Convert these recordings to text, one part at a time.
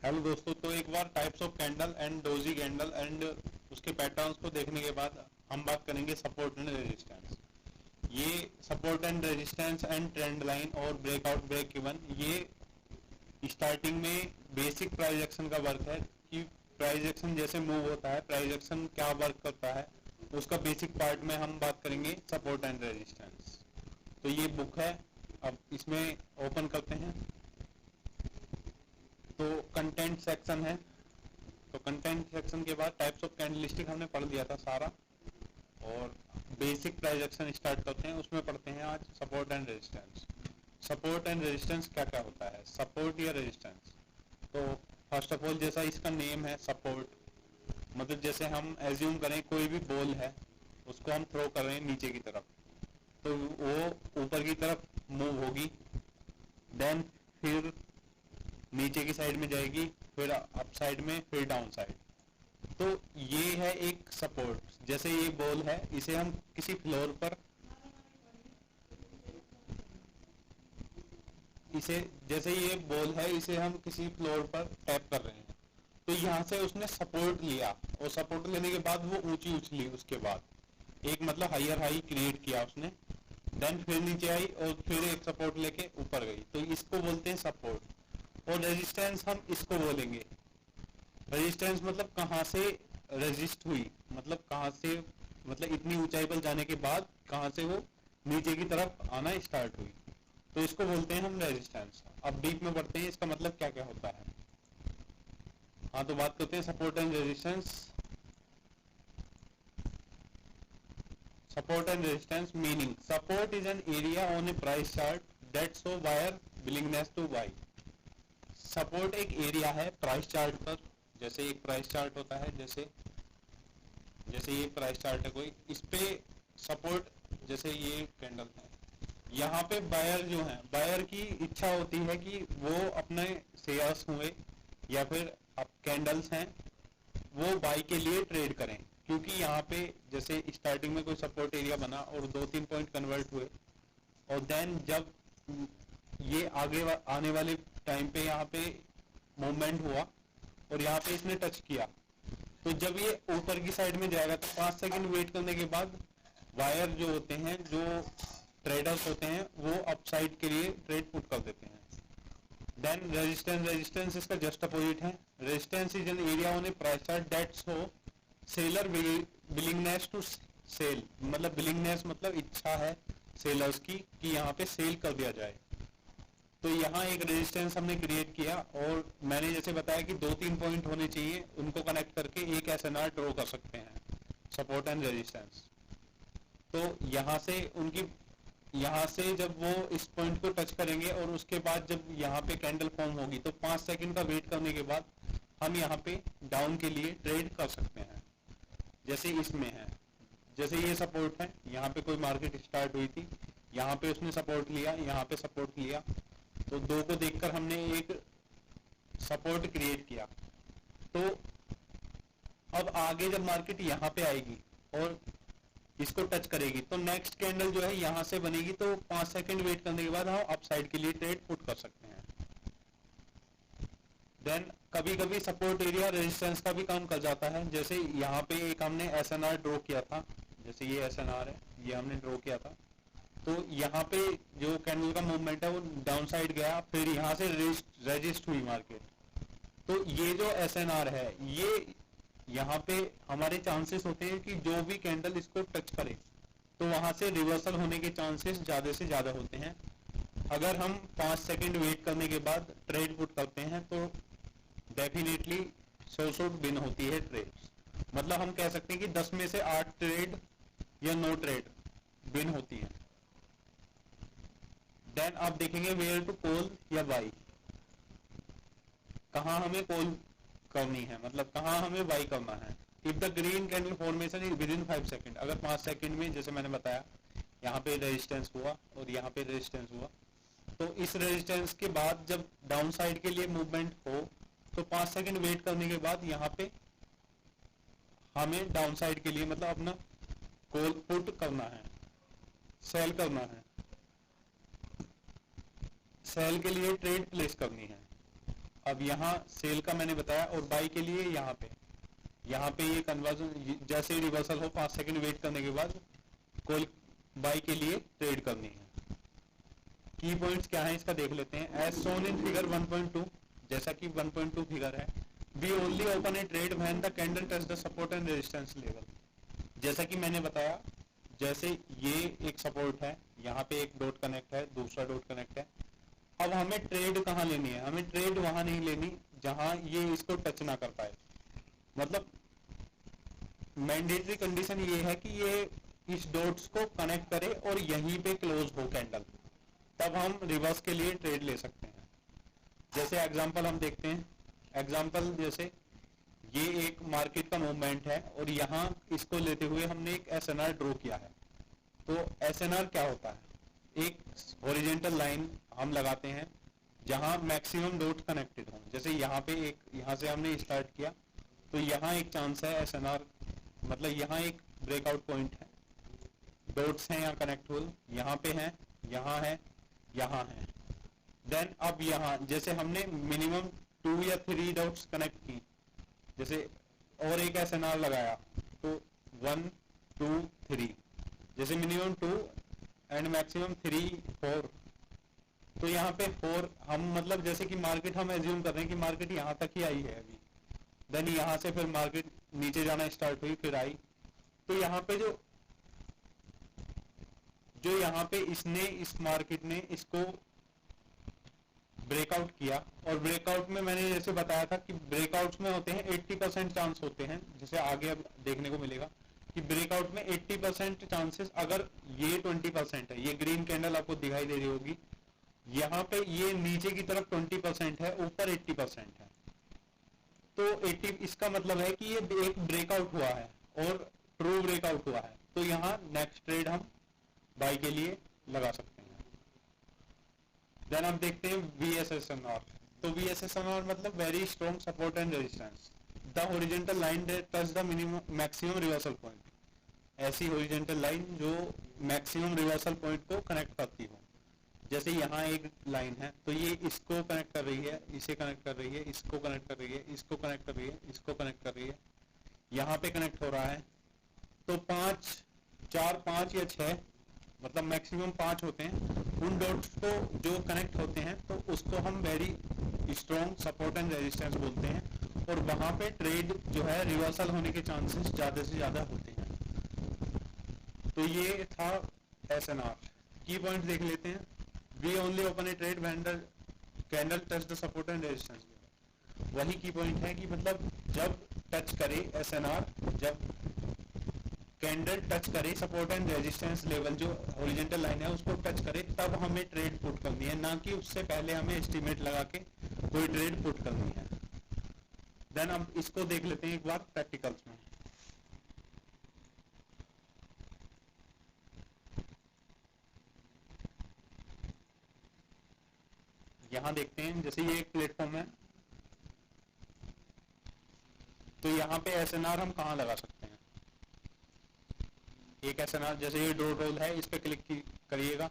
Hello दोस्तों, तो एक बार types of candle and doji candle and उसके पैटर्न्स को देखने के बाद हम बात करेंगे सपोर्ट एंड रेजिस्टेंस। ये support and resistance and trend line और ब्रेकआउट ब्रेक इवन, ये स्टार्टिंग में बेसिक प्राइस एक्शन का वर्क है कि प्राइस एक्शन जैसे मूव होता है, प्राइस एक्शन क्या वर्क करता है, उसका बेसिक पार्ट में हम बात करेंगे सपोर्ट एंड रेजिस्टेंस। तो ये बुक है, अब इसमें ओपन करते हैं तो कंटेंट सेक्शन है। तो कंटेंट सेक्शन के बाद टाइप्स ऑफ कैंडलस्टिक हमने पढ़ लिया था सारा, और बेसिक प्राइस एक्शन स्टार्ट करते हैं। उसमें पढ़ते हैं आज support and resistance. Support and resistance क्या क्या होता है, सपोर्ट या रेजिस्टेंस। तो फर्स्ट ऑफ ऑल, जैसा इसका नेम है सपोर्ट, मतलब जैसे हम एज्यूम करें कोई भी बॉल है, उसको हम थ्रो कर रहे हैं नीचे की तरफ, तो वो ऊपर की तरफ मूव होगी, देन फिर नीचे की साइड में जाएगी, फिर अप साइड में, फिर डाउन साइड। तो ये है एक सपोर्ट। जैसे ये बॉल है, इसे हम किसी फ्लोर पर, इसे जैसे ये बॉल है, इसे हम किसी फ्लोर पर टैप कर रहे हैं, तो यहाँ से उसने सपोर्ट लिया, और सपोर्ट लेने के बाद वो ऊंची उछली, उसके बाद एक मतलब हायर हाई क्रिएट किया उसने, देन फिर नीचे आई और फिर एक सपोर्ट लेके ऊपर गई, तो इसको बोलते हैं सपोर्ट। और रेजिस्टेंस हम इसको बोलेंगे, रेजिस्टेंस मतलब कहाँ से रेजिस्ट हुई, मतलब कहाँ से, मतलब इतनी ऊंचाई पर जाने के बाद कहाँ से वो नीचे की तरफ आना स्टार्ट हुई, तो इसको बोलते हैं हम रेजिस्टेंस। अब डीप में बढ़ते हैं, इसका मतलब क्या क्या होता है। हाँ, तो बात करते हैं support and resistance. Support and resistance meaning, support is an area on a price chart that show buyer willingness to buy. Support एक एरिया है प्राइस चार्ट पर, जैसे एक प्राइस चार्ट होता है, जैसे जैसे ये प्राइस चार्ट है कोई, इस पे सपोर्ट, जैसे ये कैंडल है, यहाँ पे बायर जो है, बायर की इच्छा होती है कि वो अपने शेयर्स हुए या फिर अब कैंडल्स हैं, वो बाई के लिए ट्रेड करें, क्योंकि यहाँ पे जैसे स्टार्टिंग में कोई सपोर्ट एरिया बना और 2-3 पॉइंट कन्वर्ट हुए, और देन जब ये आने वाले टाइम पे यहाँ पे मूवमेंट हुआ और यहाँ पे इसने टच किया, तो जब ये ऊपर की साइड में जाएगा तो 5 सेकंड वेट करने के बाद वायर जो होते हैं, जो ट्रेडर्स होते हैं, वो अपसाइड के लिए ट्रेड पुट कर देते हैं। देन रेजिस्टेंस, रेजिस्टेंस इसका जस्ट अपोजिट है। Resistance is an area on a price chart that show seller willingness to sell, मतलब विलिंगनेस मतलब इच्छा है सेलर्स की कि यहाँ पे सेल कर दिया जाए। तो यहाँ एक रेजिस्टेंस हमने क्रिएट किया, और मैंने जैसे बताया कि 2-3 पॉइंट होने चाहिए, उनको कनेक्ट करके एक एसएनआर ड्रॉ कर सकते हैं, सपोर्ट एंड रेजिस्टेंस। तो यहाँ से जब वो इस पॉइंट को टच करेंगे और उसके बाद जब यहाँ पे कैंडल फॉर्म होगी, तो 5 सेकंड का वेट करने के बाद हम यहाँ पे डाउन के लिए ट्रेड कर सकते हैं, जैसे इसमें है। जैसे ये सपोर्ट है, यहाँ पे कोई मार्केट स्टार्ट हुई थी, यहाँ पे उसने सपोर्ट लिया, यहाँ पे सपोर्ट लिया, तो दो को देखकर हमने एक सपोर्ट क्रिएट किया। तो अब आगे जब मार्केट यहाँ पे आएगी और इसको टच करेगी, तो नेक्स्ट कैंडल जो है यहाँ से बनेगी, तो 5 सेकंड वेट करने के बाद हम अप साइड के लिए ट्रेड पुट कर सकते हैं। देन कभी कभी सपोर्ट एरिया रेजिस्टेंस का भी काम कर जाता है। जैसे यहाँ पे एक हमने एसएनआर ड्रॉ किया था, जैसे ये एसएनआर है, ये हमने ड्रॉ किया था, तो यहाँ पे जो कैंडल का मूवमेंट है वो डाउन साइड गया, फिर यहाँ से रेजिस्ट हुई मार्केट, तो ये जो एसएनआर है, ये यहाँ पे हमारे चांसेस होते हैं कि जो भी कैंडल इसको टच करे तो वहां से रिवर्सल होने के चांसेस ज्यादा से ज्यादा होते हैं। अगर हम 5 सेकंड वेट करने के बाद ट्रेड पुट करते हैं तो डेफिनेटली 100 विन होती है ट्रेड, मतलब हम कह सकते हैं कि 10 में से 8 ट्रेड या 9 ट्रेड विन होती है। देन आप देखेंगे वेयर टू कॉल या बाई, कहाँ हमें कॉल करनी है, मतलब कहाँ हमें बाई करना है। If the green candle formation is with in 5 second, अगर 5 सेकंड में, जैसे मैंने बताया, यहाँ पे रेजिस्टेंस हुआ और यहाँ पे रेजिस्टेंस हुआ, तो इस रेजिस्टेंस के बाद जब डाउन साइड के लिए मूवमेंट हो, तो 5 सेकंड वेट करने के बाद यहाँ पे हमें डाउन साइड के लिए, मतलब अपना कॉल पुट करना है, सेल करना है, सेल के लिए ट्रेड प्लेस करनी है। अब यहाँ सेल का मैंने बताया, और बाई के लिए यहाँ पे ये कन्वर्जन जैसे ही रिवर्सल हो 5 सेकंड वेट करने के बाद कॉल बाई के लिए ट्रेड करनी है। की पॉइंट्स क्या है इसका देख लेते हैं। एज सोन इन फिगर 1.2, जैसा कि 1.2 फिगर है, be only open a trade when the candle touch the support and resistance level. जैसा कि मैंने बताया, जैसे ये एक सपोर्ट है, यहाँ पे एक डॉट कनेक्ट है, दूसरा डॉट कनेक्ट है। अब हमें ट्रेड कहाँ लेनी है? हमें ट्रेड वहां नहीं लेनी जहां ये इसको टच ना कर पाए। मतलब मैंडेटरी कंडीशन ये है कि ये इस डॉट्स को कनेक्ट करे और यहीं पे क्लोज हो कैंडल, तब हम रिवर्स के लिए ट्रेड ले सकते हैं। जैसे एग्जांपल हम देखते हैं। एग्जांपल जैसे ये एक मार्केट का मूवमेंट है और यहाँ इसको लेते हुए हमने एक एसएनआर ड्रॉ किया है। तो एसएनआर क्या होता है? एक हॉरिजॉन्टल लाइन हम लगाते हैं जहां मैक्सिमम डॉट कनेक्टेड हो। जैसे यहाँ पे एक, यहाँ से हमने स्टार्ट किया तो यहाँ एक चांस है एसएनआर, मतलब यहाँ एक ब्रेकआउट पॉइंट है, डॉट्स हैं यहाँ कनेक्ट हुए, यहाँ पे हैं, यहाँ है, यहाँ है। देन अब यहाँ जैसे हमने मिनिमम 2 या 3 डॉट्स कनेक्ट की, जैसे और एक एसएनआर लगाया तो 1 2 3, जैसे मिनिमम 2 एंड मैक्सिमम 3 4, तो यहाँ पे 4 हम, मतलब जैसे कि मार्केट हम एज्यूम कर रहे हैं कि मार्केट यहाँ तक ही आई है अभी, देन यहाँ से फिर मार्केट नीचे जाना स्टार्ट हुई, फिर आई। तो यहाँ पे जो यहाँ पे इसने, इस मार्केट ने इसको ब्रेकआउट किया, और ब्रेकआउट में मैंने जैसे बताया था कि ब्रेकआउट्स में होते हैं 80% चांस होते हैं, जैसे आगे अब देखने को मिलेगा कि ब्रेकआउट में 80% चांसेस, अगर ये 20% है, ये ग्रीन कैंडल आपको दिखाई दे रही होगी, यहाँ पे ये नीचे की तरफ 20% है, ऊपर 80% है। तो 80, इसका मतलब है कि ये एक ब्रेकआउट हुआ है और ट्रू ब्रेकआउट हुआ है, तो यहाँ नेक्स्ट ट्रेड हम बाई के लिए लगा सकते हैं। देन हम देखते हैं VSSNR। तो VSSNR मतलब very strong support and resistance, the horizontal line that touch the minimum maximum reversal point. ऐसी हॉरिजॉन्टल लाइन जो मैक्सिमम रिवर्सल पॉइंट को कनेक्ट करती हो। जैसे यहाँ एक लाइन है तो ये इसको कनेक्ट कर रही है, इसे कनेक्ट कर रही है, इसको कनेक्ट कर रही है, इसको कनेक्ट कर रही है, इसको कनेक्ट कर रही है, यहाँ पे कनेक्ट हो रहा है। तो 4 5 या 6, मतलब मैक्सिमम 5 होते हैं, उन डॉट्स को जो कनेक्ट होते हैं तो उसको हम very strong support and resistance बोलते हैं, और वहां पे ट्रेड जो है रिवर्सल होने के चांसेस ज्यादा से ज्यादा होते हैं। तो ये था एसएनआर। की पॉइंट देख लेते हैं। We only open a trade when the candle touch the support and resistance. वही की पॉइंट है कि मतलब जब टच करे एसएनआर, जब कैंडल टच करे सपोर्ट एंड रेजिस्टेंस लेवल, जो हॉरिजॉन्टल लाइन है उसको टच करे, तब हमें ट्रेड पुट करनी है, ना कि उससे पहले हमें एस्टिमेट लगा के कोई ट्रेड पुट करनी है। देन अब इसको देख लेते हैं एक बार प्रैक्टिकल्स में। यहां देखते हैं, जैसे ये एक प्लेटफॉर्म है, तो यहाँ पे एसएनआर हम कहाँ लगा सकते हैं? एक एसएनआर, जैसे ये डॉट होल है, इस पे क्लिक करिएगा।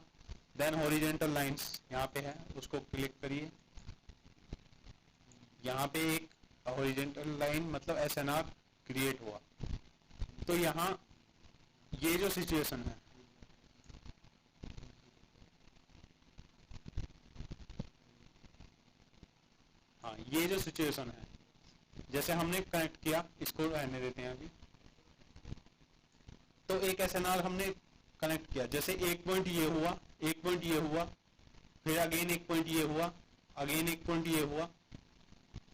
देन हॉरिजॉन्टल लाइंस यहाँ पे है, उसको क्लिक करिए। यहाँ पे एक हॉरिजॉन्टल लाइन मतलब एसएनआर क्रिएट हुआ। तो यहाँ ये जो सिचुएशन है, हाँ ये जो सिचुएशन है, जैसे हमने कनेक्ट किया, इसको रहने देते हैं अभी। तो एक एसएनआर हमने कनेक्ट किया, जैसे एक पॉइंट ये हुआ, एक पॉइंट ये हुआ, फिर अगेन एक पॉइंट ये हुआ, अगेन एक पॉइंट ये हुआ,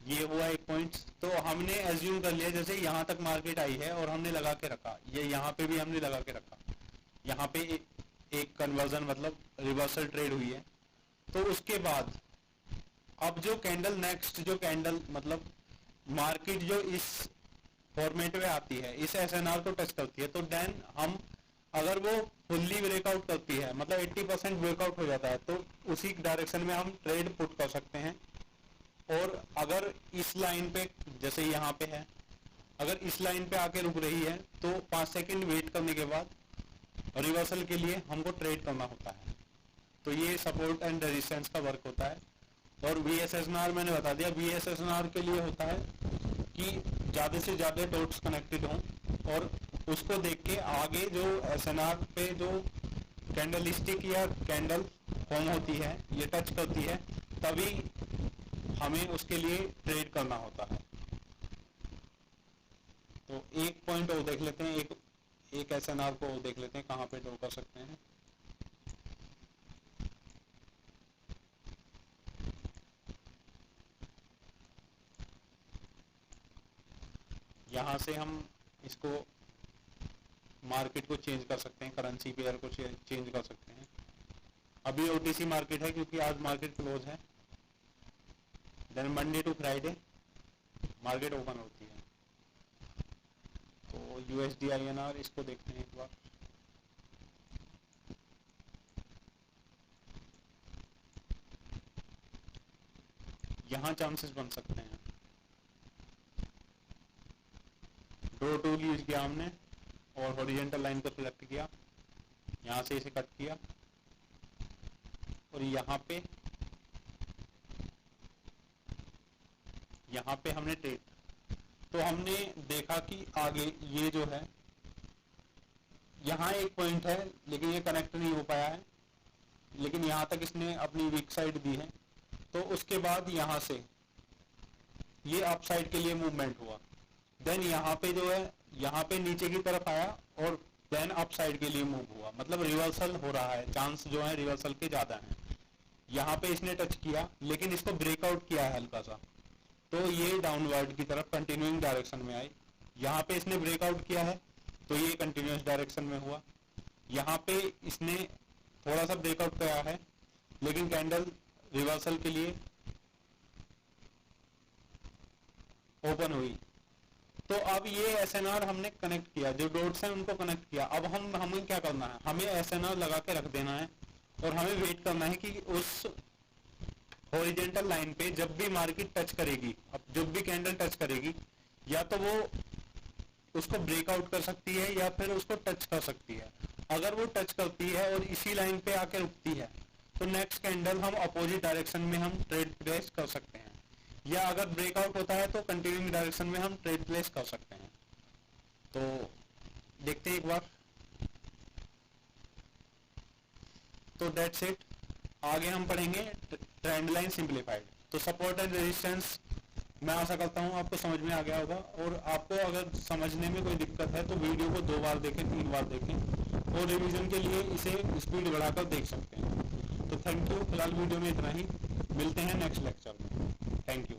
ये हुआ एक पॉइंट। तो हमने एज्यूम कर लिया जैसे यहाँ तक मार्केट आई है और हमने लगा के रखा, ये यहाँ पे भी हमने लगा के रखा, यहाँ पे एक कन्वर्जन मतलब रिवर्सल ट्रेड हुई है। तो उसके बाद अब जो कैंडल नेक्स्ट, जो कैंडल मतलब मार्केट जो इस फॉर्मेट में आती है, इस एसएनआर को टच करती है, तो देन हम, अगर वो फुल्ली ब्रेकआउट करती है, मतलब 80% ब्रेकआउट हो जाता है, तो उसी डायरेक्शन में हम ट्रेड पुट कर सकते हैं। और अगर इस लाइन पे, जैसे यहाँ पे है, अगर इस लाइन पे आके रुक रही है तो 5 सेकंड वेट करने के बाद रिवर्सल के लिए हमको ट्रेड करना होता है। तो ये सपोर्ट एंड रेजिस्टेंस का वर्क होता है। और VSSNR मैंने बता दिया, VSSNR के लिए होता है कि ज़्यादा से ज़्यादा डॉट्स कनेक्टेड हों और उसको देख के आगे जो SNR पे जो कैंडल स्टिक या कैंडल फॉर्म होती है, ये टच करती है, तभी हमें उसके लिए ट्रेड करना होता है। तो एक पॉइंट और देख लेते हैं, एक SNR को देख लेते हैं कहाँ पे ड्रॉ कर सकते हैं। यहाँ से हम इसको मार्केट को चेंज कर सकते हैं, करेंसी पेयर को चेंज कर सकते हैं। अभी OTC मार्केट है क्योंकि आज मार्केट क्लोज है। Then Monday to Friday market open होती है। तो USD INR इसको देखते हैं एक बार। यहाँ चांसेस बन सकते हैं। ड्रॉ टूल यूज किया हमने और हॉरिजॉन्टल लाइन को सिलेक्ट किया, यहाँ से इसे कट किया और यहाँ पे हमने ट्रेड, तो हमने देखा कि आगे ये जो है यहाँ एक पॉइंट है लेकिन ये कनेक्ट नहीं हो पाया है, लेकिन यहाँ तक इसने अपनी वीक साइड दी है। तो उसके बाद यहाँ से ये अप साइड के लिए मूवमेंट हुआ, देन यहाँ पे जो है यहाँ पे नीचे की तरफ आया और देन अप साइड के लिए मूव हुआ, मतलब रिवर्सल हो रहा है, चांस जो है रिवर्सल के ज्यादा हैं। यहाँ पे इसने टच किया लेकिन इसको ब्रेकआउट किया है हल्का सा, तो ये डाउनवर्ड की तरफ कंटिन्यूइंग डायरेक्शन में आई। यहाँ पे इसने ब्रेकआउट किया है तो ये कंटिन्यूअस डायरेक्शन में हुआ। यहाँ पे इसने थोड़ा सा ब्रेकआउट किया है लेकिन कैंडल रिवर्सल के लिए ओपन हुई। तो अब ये SNR हमने कनेक्ट किया, जो डॉट्स हैं उनको कनेक्ट किया। अब हमें क्या करना है, हमें SNR लगा के रख देना है और हमें वेट करना है कि उस हॉरिजॉन्टल लाइन पे जब भी मार्केट टच करेगी, अब जब भी कैंडल टच करेगी, या तो वो उसको ब्रेकआउट कर सकती है या फिर उसको टच कर सकती है। अगर वो टच करती है और इसी लाइन पे आके रुकती है तो नेक्स्ट कैंडल हम अपोजिट डायरेक्शन में हम ट्रेड प्लेस कर सकते हैं, या अगर ब्रेकआउट होता है तो कंटिन्यूइंग डायरेक्शन में हम ट्रेड प्लेस कर सकते हैं। तो देखते हैं एक बार। तो दैट्स इट। आगे हम पढ़ेंगे ट्रेंड लाइन सिंप्लीफाइड। तो सपोर्ट एंड रेजिस्टेंस मैं आशा करता हूँ आपको समझ में आ गया होगा, और आपको अगर समझने में कोई दिक्कत है तो वीडियो को 2 बार देखें, 3 बार देखें, और रिवीजन के लिए इसे स्पीड बढ़ाकर देख सकते हैं। तो थैंक यू। फिलहाल वीडियो में इतना ही, मिलते हैं नेक्स्ट लेक्चर में। Thank you.